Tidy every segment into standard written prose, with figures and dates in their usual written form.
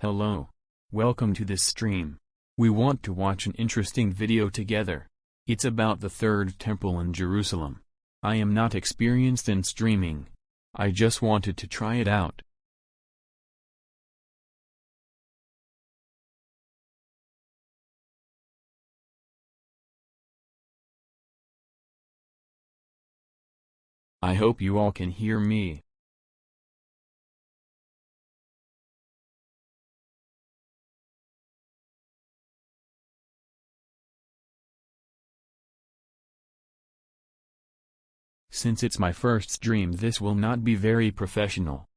Hello. Welcome to this stream. We want to watch an interesting video together. It's about the Third Temple in Jerusalem. I am not experienced in streaming. I just wanted to try it out. I hope you all can hear me. Since it's my first stream, this will not be very professional.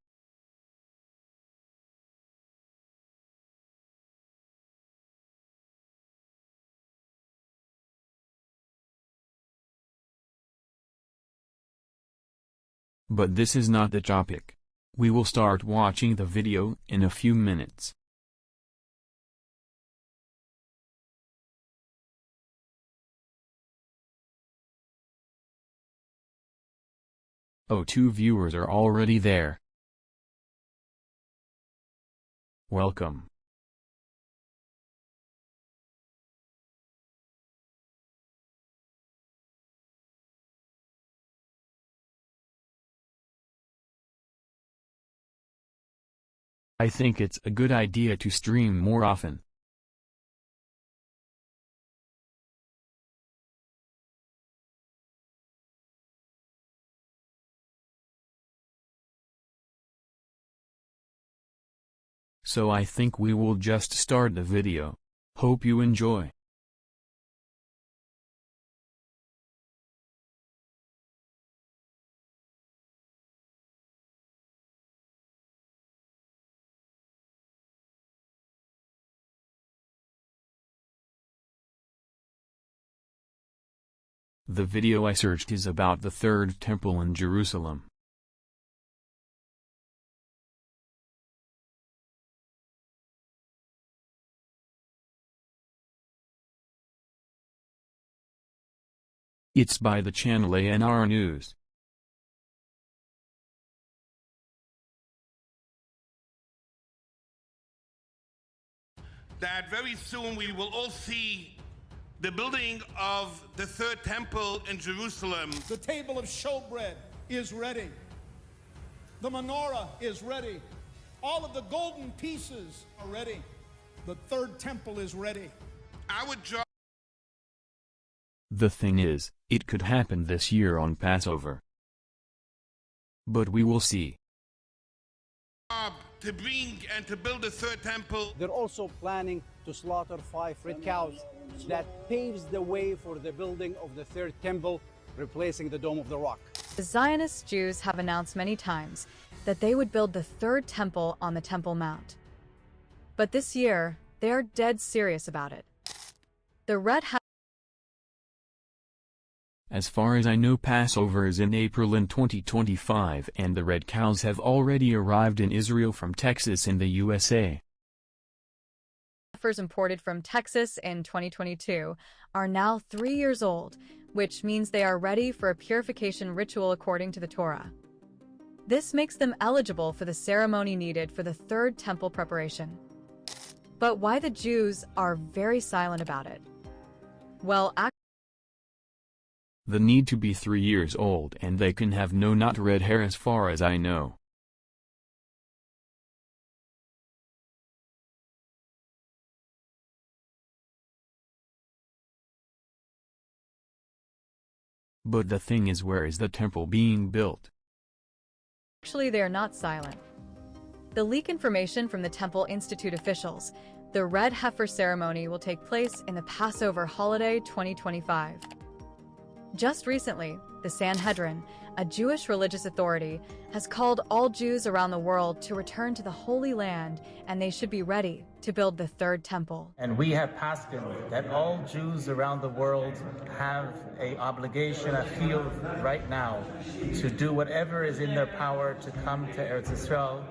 But this is not the topic. We will start watching the video in a few minutes. Oh, 2 viewers are already there. Welcome. I think it's a good idea to stream more often. So I think we will just start the video. Hope you enjoy. The video I searched is about the Third Temple in Jerusalem. It's by the channel ANR News. That very soon we will all see the building of the Third Temple in Jerusalem. The table of showbread is ready. The menorah is ready. All of the golden pieces are ready. The Third Temple is ready. Our job. The thing is, it could happen this year on Passover. But we will see. To bring and to build the Third Temple. They're also planning to slaughter 5 red cows. That paves the way for the building of the Third Temple, replacing the Dome of the Rock. The Zionist Jews have announced many times that they would build the Third Temple on the Temple Mount. But this year, they are dead serious about it. The red As far as I know, Passover is in April in 2025, and the red cows have already arrived in Israel from Texas in the USA. heifers imported from Texas in 2022 are now 3 years old, which means they are ready for a purification ritual according to the Torah. This makes them eligible for the ceremony needed for the Third Temple preparation. But why the Jews are very silent about it? Well, They need to be 3 years old, and they can have no not red hair as far as I know. But the thing is, where is the temple being built? actually, they are not silent. The leak information from the Temple Institute officials, the red heifer ceremony will take place in the Passover holiday 2025. Just recently, the Sanhedrin, a Jewish religious authority, has called all Jews around the world to return to the Holy Land, and they should be ready to build the Third Temple. And we have paskin that all Jews around the world have an obligation, I feel right now, to do whatever is in their power to come to Eretz Yisrael.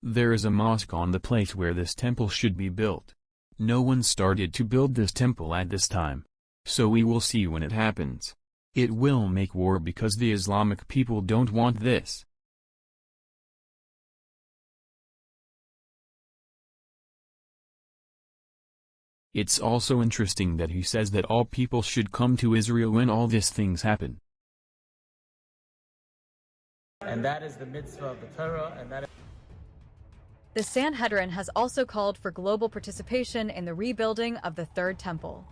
There is a mosque on the place where this temple should be built. No one started to build this temple at this time. So we will see when it happens. It will make war because the Islamic people don't want this. It's also interesting that he says that all people should come to Israel when all these things happen. And that is the mitzvah of the Torah, and that is... The Sanhedrin has also called for global participation in the rebuilding of the Third Temple.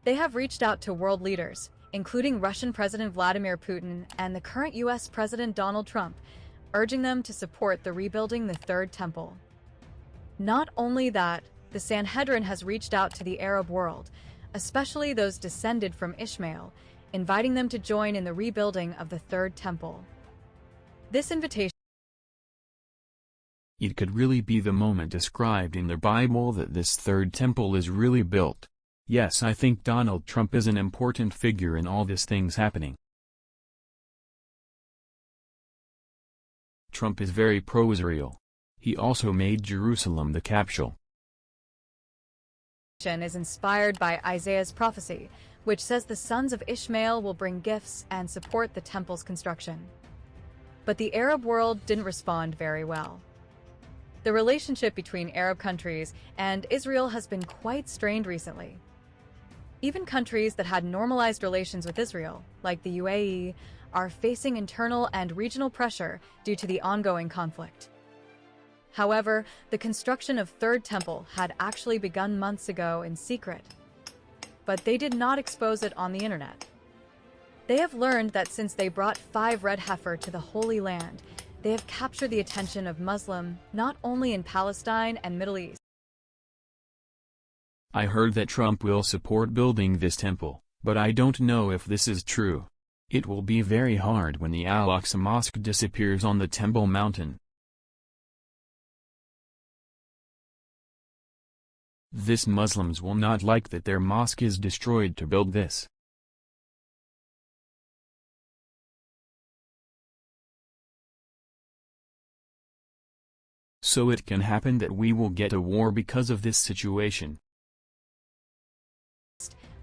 They have reached out to world leaders, including Russian President Vladimir Putin and the current U.S. President Donald Trump, urging them to support the rebuilding the Third Temple. Not only that, the Sanhedrin has reached out to the Arab world, especially those descended from Ishmael, inviting them to join in the rebuilding of the Third Temple. This invitation... It could really be the moment described in the Bible that this Third Temple is really built. Yes, I think Donald Trump is an important figure in all these things happening. Trump is very pro-Israel. He also made Jerusalem the capital. Is inspired by Isaiah's prophecy, which says the sons of Ishmael will bring gifts and support the temple's construction. But the Arab world didn't respond very well. The relationship between Arab countries and Israel has been quite strained recently. Even countries that had normalized relations with Israel, like the UAE, are facing internal and regional pressure due to the ongoing conflict. However, the construction of Third Temple had actually begun months ago in secret, but they did not expose it on the internet. They have learned that since they brought 5 red heifer to the Holy Land, they have captured the attention of Muslims not only in Palestine and Middle East. I heard that Trump will support building this temple, but I don't know if this is true. It will be very hard when the Al-Aqsa Mosque disappears on the Temple Mountain. This Muslims will not like that their mosque is destroyed to build this. So it can happen that we will get a war because of this situation.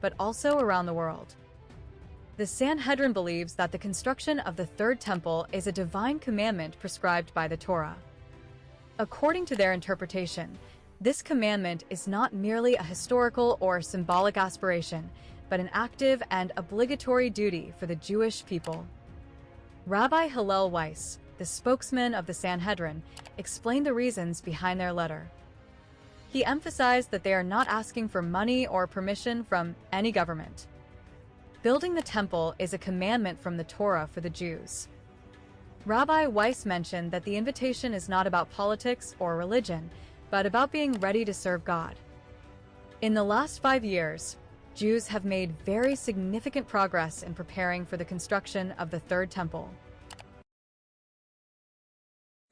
But also around the world. The Sanhedrin believes that the construction of the Third Temple is a divine commandment prescribed by the Torah. According to their interpretation, this commandment is not merely a historical or symbolic aspiration, but an active and obligatory duty for the Jewish people. Rabbi Hillel Weiss, the spokesman of the Sanhedrin, explained the reasons behind their letter. He emphasized that they are not asking for money or permission from any government. Building the temple is a commandment from the Torah for the Jews. Rabbi Weiss mentioned that the invitation is not about politics or religion, but about being ready to serve God. In the last 5 years, Jews have made very significant progress in preparing for the construction of the Third Temple.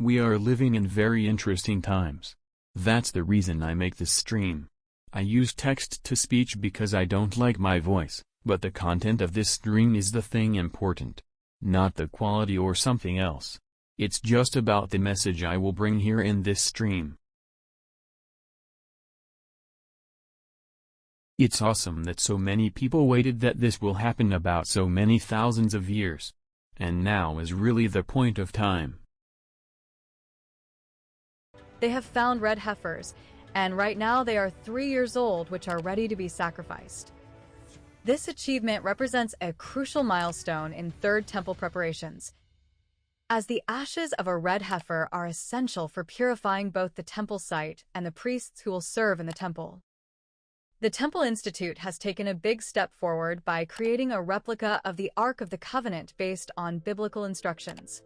We are living in very interesting times. That's the reason I make this stream. I use text-to-speech because I don't like my voice, but the content of this stream is the thing important. Not the quality or something else. It's just about the message I will bring here in this stream. It's awesome that so many people waited that this will happen about so many thousands of years. And now is really the point of time. They have found red heifers, and right now they are 3 years old, which are ready to be sacrificed. This achievement represents a crucial milestone in Third Temple preparations, as the ashes of a red heifer are essential for purifying both the temple site and the priests who will serve in the temple. The Temple Institute has taken a big step forward by creating a replica of the Ark of the Covenant based on biblical instructions.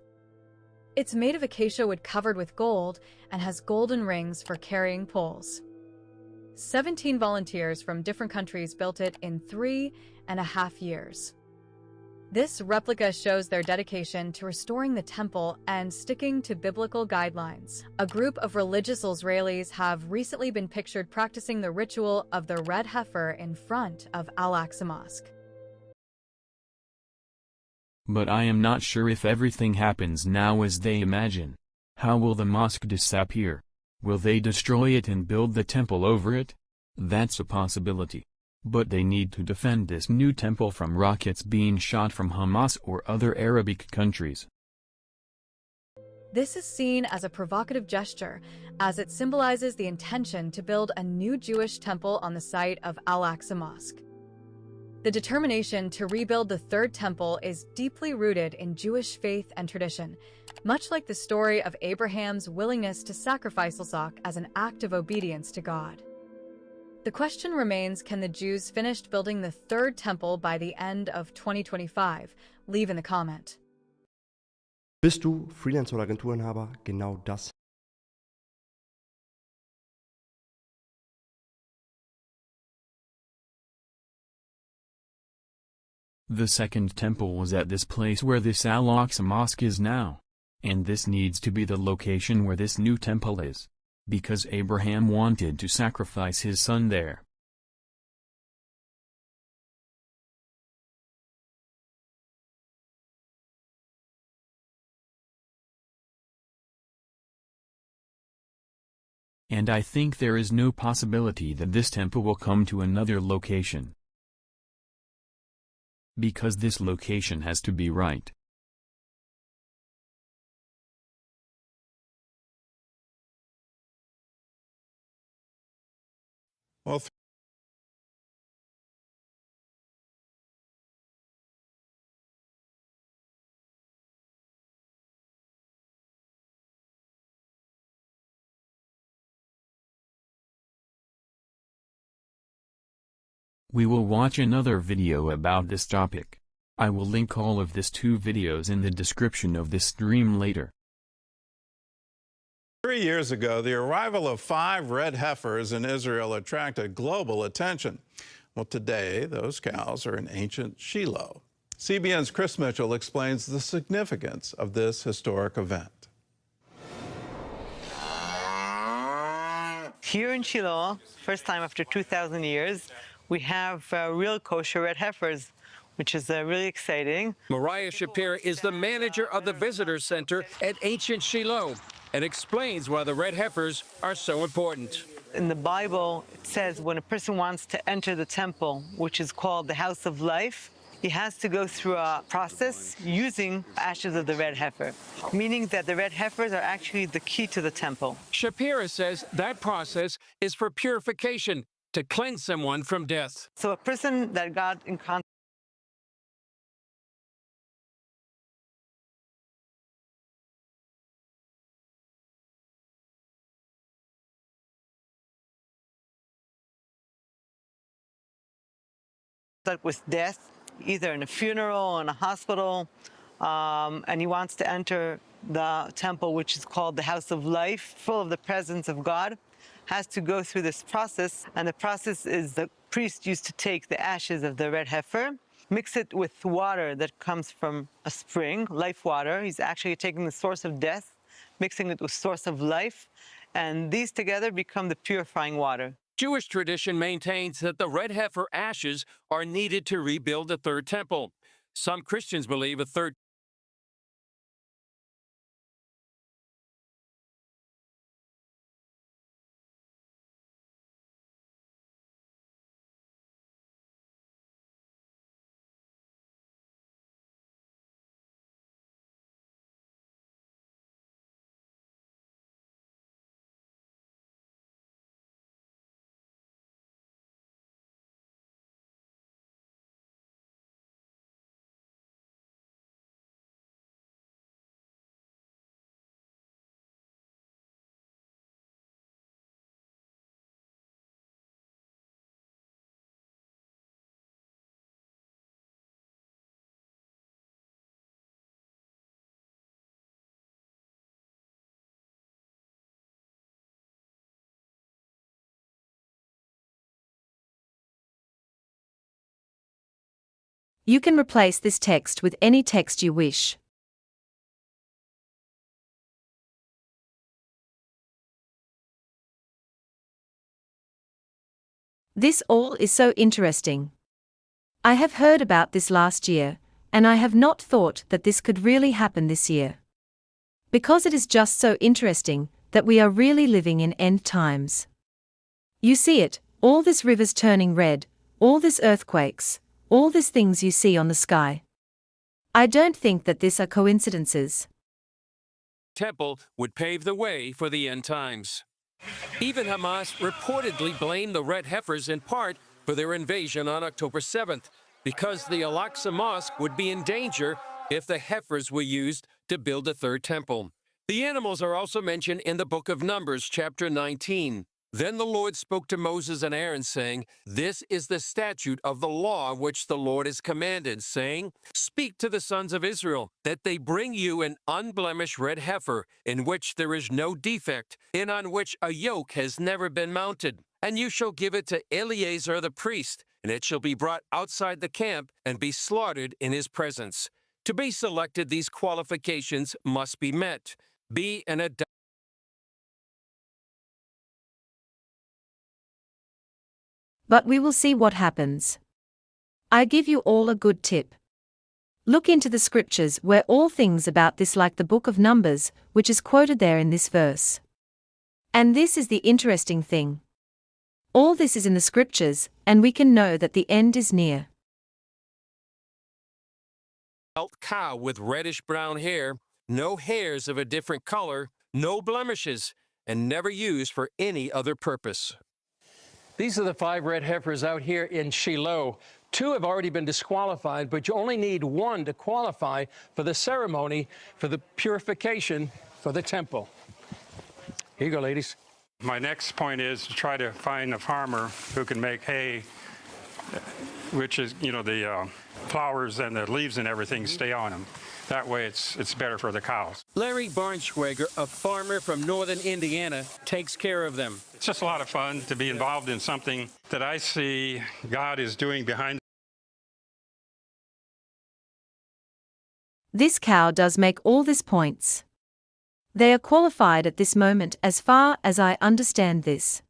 It's made of acacia wood covered with gold and has golden rings for carrying poles. 17 volunteers from different countries built it in 3.5 years. This replica shows their dedication to restoring the temple and sticking to biblical guidelines. A group of religious Israelis have recently been pictured practicing the ritual of the red heifer in front of Al-Aqsa Mosque. But I am not sure if everything happens now as they imagine. How will the mosque disappear? Will they destroy it and build the temple over it? That's a possibility. But they need to defend this new temple from rockets being shot from Hamas or other Arabic countries. This is seen as a provocative gesture, as it symbolizes the intention to build a new Jewish temple on the site of Al-Aqsa Mosque. The determination to rebuild the Third Temple is deeply rooted in Jewish faith and tradition, much like the story of Abraham's willingness to sacrifice Isaac as an act of obedience to God. The question remains, can the Jews finish building the Third Temple by the end of 2025? Leave in the comment. Bist du Freelancer oder Agenturinhaber? Genau das. The Second Temple was at this place where this Al-Aqsa Mosque is now. And this needs to be the location where this new temple is. Because Abraham wanted to sacrifice his son there. And I think there is no possibility that this temple will come to another location. Because this location has to be right. Well, We will watch another video about this topic. I will link all of these 2 videos in the description of this stream later. 3 years ago, the arrival of 5 red heifers in Israel attracted global attention. Well, today, those cows are in ancient Shiloh. CBN's Chris Mitchell explains the significance of this historic event. Here in Shiloh, first time after 2,000 years, we have real kosher red heifers, which is really exciting. Mariah Shapir is the manager of the Visitor Center at Ancient Shiloh and explains why the red heifers are so important. In the Bible, it says when a person wants to enter the temple, which is called the House of Life, he has to go through a process using ashes of the red heifer, meaning that the red heifers are actually the key to the temple. Shapira says that process is for purification, to cleanse someone from death. So a person that got in contact with death, either in a funeral or in a hospital, and he wants to enter the temple, which is called the House of Life, full of the presence of God, has to go through this process. And the process is the priest used to take the ashes of the red heifer, mix it with water that comes from a spring, life water. He's actually taking the source of death, mixing it with source of life, and these together become the purifying water. Jewish tradition maintains that the red heifer ashes are needed to rebuild the Third Temple. Some Christians believe a third You can replace this text with any text you wish. This all is so interesting. I have heard about this last year, and I have not thought that this could really happen this year. Because it is just so interesting that we are really living in end times. You see it, all this rivers turning red, all this earthquakes, all these things you see on the sky. I don't think that these are coincidences. temple would pave the way for the end times. Even Hamas reportedly blamed the red heifers in part for their invasion on October 7th, because the Al-Aqsa Mosque would be in danger if the heifers were used to build a third temple. The animals are also mentioned in the book of Numbers, chapter 19. Then the Lord spoke to Moses and Aaron, saying, "This is the statute of the law which the Lord has commanded, saying, Speak to the sons of Israel, that they bring you an unblemished red heifer, in which there is no defect, and on which a yoke has never been mounted. And you shall give it to Eleazar the priest, and it shall be brought outside the camp and be slaughtered in his presence." To be selected, these qualifications must be met. Be an adult. But we will see what happens. I give you all a good tip. Look into the scriptures where all things about this, like the book of Numbers, which is quoted there in this verse. And this is the interesting thing. All this is in the scriptures, and we can know that the end is near. Cow with reddish-brown hair, no hairs of a different color, no blemishes, and never used for any other purpose. These are the 5 red heifers out here in Shiloh. 2 have already been disqualified, but you only need 1 to qualify for the ceremony for the purification for the temple. Here you go, ladies. My next point is to try to find a farmer who can make hay, which is, the flowers and the leaves and everything stay on them. That way it's better for the cows. Larry Barnschwager, a farmer from northern Indiana, takes care of them. It's just a lot of fun to be involved in something that I see God is doing behind. This cow does make all these points. They are qualified at this moment, as far as I understand this.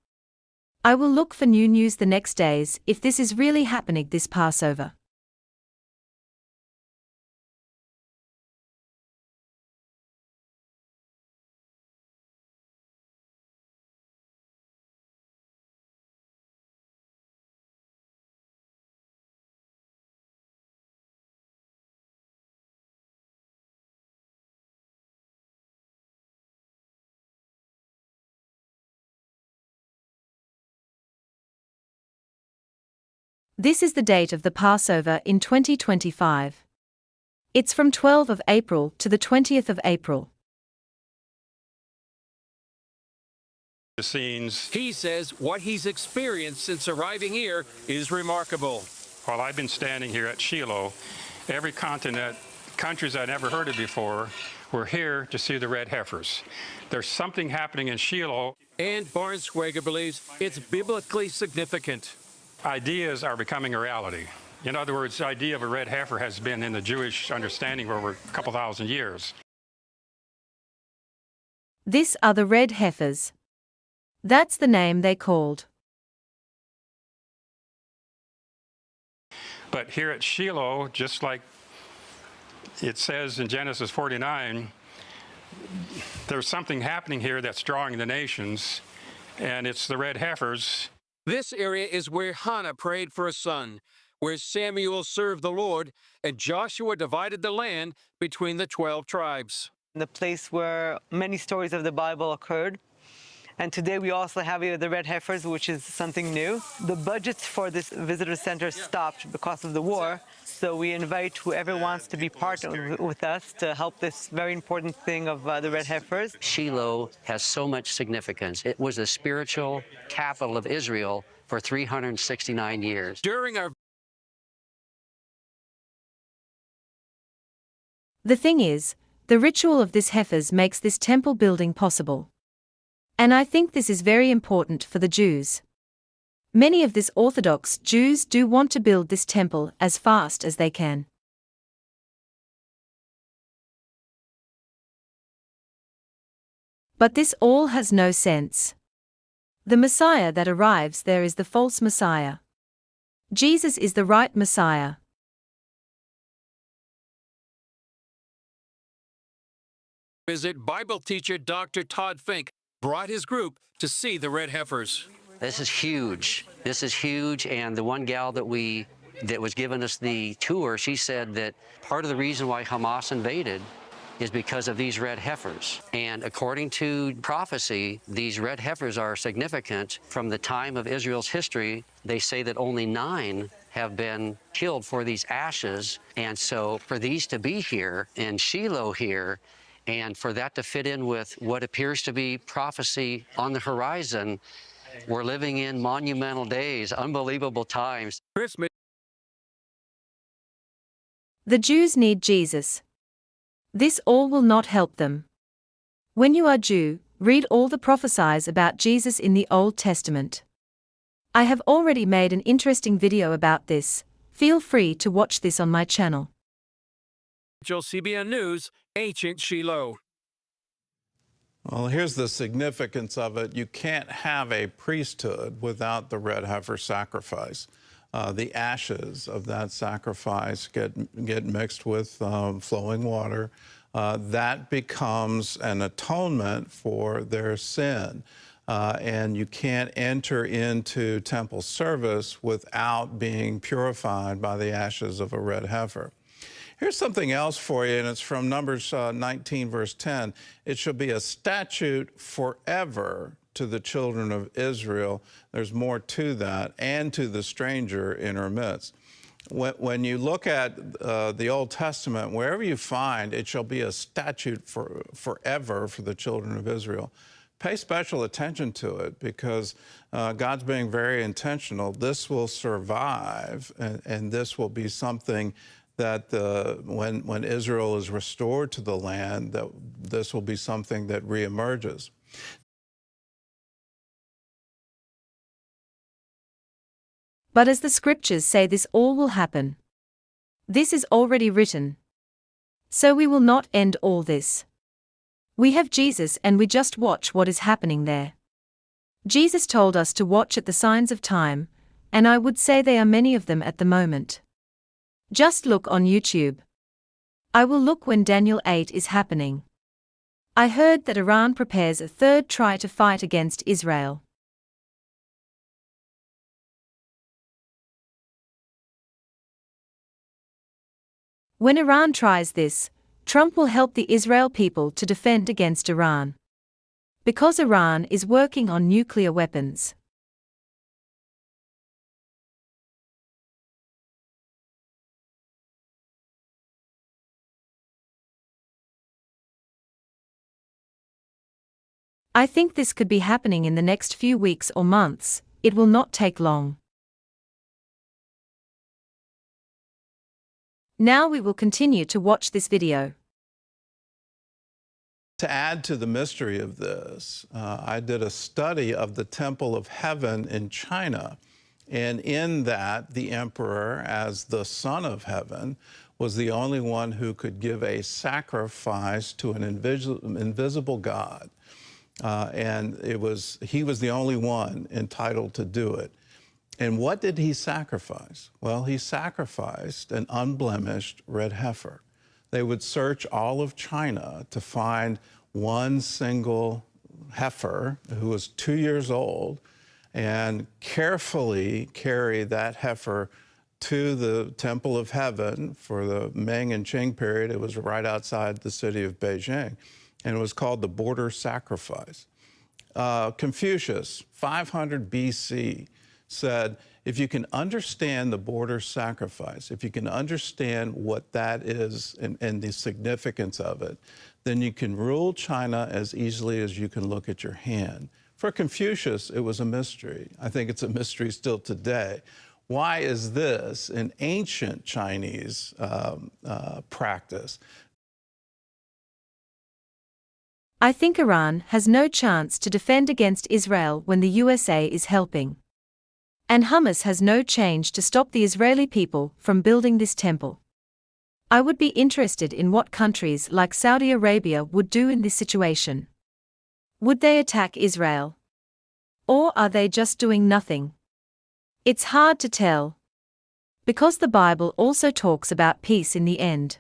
I will look for new news the next days if this is really happening this Passover. This is the date of the Passover in 2025. It's from 12th of April to the 20th of April. The scenes. He says what he's experienced since arriving here is remarkable. While I've been standing here at Shiloh, every continent, countries I'd never heard of before, were here to see the red heifers. There's something happening in Shiloh. And Barnschwager believes it's biblically significant. Ideas are becoming a reality. In other words, the idea of a red heifer has been in the Jewish understanding for over a couple thousand years. These are the red heifers. That's the name they called. But here at Shiloh, just like it says in Genesis 49, there's something happening here that's drawing the nations, and it's the red heifers. This area is where Hannah prayed for a son, where Samuel served the Lord, and Joshua divided the land between the 12 tribes. The place where many stories of the Bible occurred. And today we also have here the red heifers, which is something new. The budgets for this visitor center stopped because of the war, so we invite whoever wants to be part with us to help this very important thing of the red heifers. Shiloh has so much significance. It was the spiritual capital of Israel for 369 years. The thing is, the ritual of this heifers makes this temple building possible. And I think this is very important for the Jews. Many of these Orthodox Jews do want to build this temple as fast as they can. But this all has no sense. The Messiah that arrives there is the false Messiah. Jesus is the right Messiah. Visit Bible teacher Dr. Todd Fink brought his group to see the red heifers. This is huge. This is huge, and the one gal that was giving us the tour, she said that part of the reason why Hamas invaded is because of these red heifers. And according to prophecy, these red heifers are significant from the time of Israel's history. They say that only 9 have been killed for these ashes. And so for these to be here in Shiloh here, and for that to fit in with what appears to be prophecy on the horizon, we're living in monumental days, unbelievable times. The Jews need Jesus. This all will not help them. When you are Jew, read all the prophecies about Jesus in the Old Testament. I have already made an interesting video about this. Feel free to watch this on my channel. CBN News, Ancient Shiloh. Well, here's the significance of it. You can't have a priesthood without the red heifer sacrifice. The ashes of that sacrifice get mixed with flowing water. That becomes an atonement for their sin. And you can't enter into temple service without being purified by the ashes of a red heifer. Here's something else for you, and it's from Numbers 19, verse 10. It shall be a statute forever to the children of Israel. There's more to that, and to the stranger in our midst. When you look at the Old Testament, wherever you find, it shall be a statute forever for the children of Israel. Pay special attention to it, because God's being very intentional. This will survive, and this will be something that when Israel is restored to the land, that this will be something that reemerges. But as the scriptures say, this all will happen. This is already written. So we will not end all this. We have Jesus, and we just watch what is happening there. Jesus told us to watch at the signs of time, and I would say there are many of them at the moment. Just look on YouTube. I will look when Daniel 8 is happening. I heard that Iran prepares a third try to fight against Israel. When Iran tries this, Trump will help the Israel people to defend against Iran. Because Iran is working on nuclear weapons. I think this could be happening in the next few weeks or months. It will not take long. Now we will continue to watch this video. To add to the mystery of this, I did a study of the Temple of Heaven in China. And in that, the emperor, as the Son of Heaven, was the only one who could give a sacrifice to an invisible God. And he was the only one entitled to do it. And what did he sacrifice? Well, he sacrificed an unblemished red heifer. They would search all of China to find one single heifer who was 2 years old, and carefully carry that heifer to the Temple of Heaven for the Ming and Qing period. It was right outside the city of Beijing, and it was called the border sacrifice. Confucius, 500 BC, said, if you can understand the border sacrifice, if you can understand what that is and the significance of it, then you can rule China as easily as you can look at your hand. For Confucius, it was a mystery. I think it's a mystery still today. Why is this an ancient Chinese practice? I think Iran has no chance to defend against Israel when the USA is helping. And Hamas has no change to stop the Israeli people from building this temple. I would be interested in what countries like Saudi Arabia would do in this situation. Would they attack Israel? Or are they just doing nothing? It's hard to tell. Because the Bible also talks about peace in the end.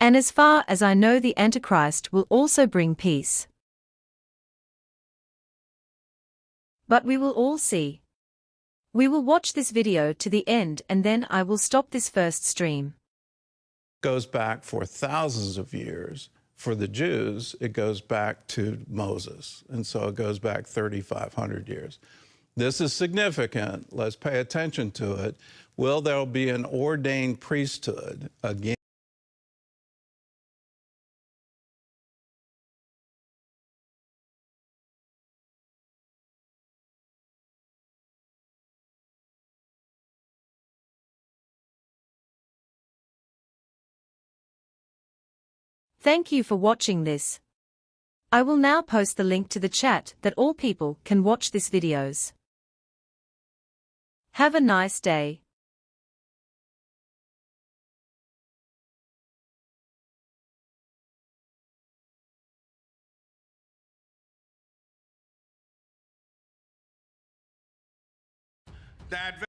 And as far as I know, the Antichrist will also bring peace. But we will all see. We will watch this video to the end, and then I will stop this first stream. Goes back for thousands of years, for the Jews, it goes back to Moses. And so it goes back 3,500 years. This is significant. Let's pay attention to it. Will there be an ordained priesthood again? Thank you for watching this. I will now post the link to the chat that all people can watch these videos. Have a nice day. That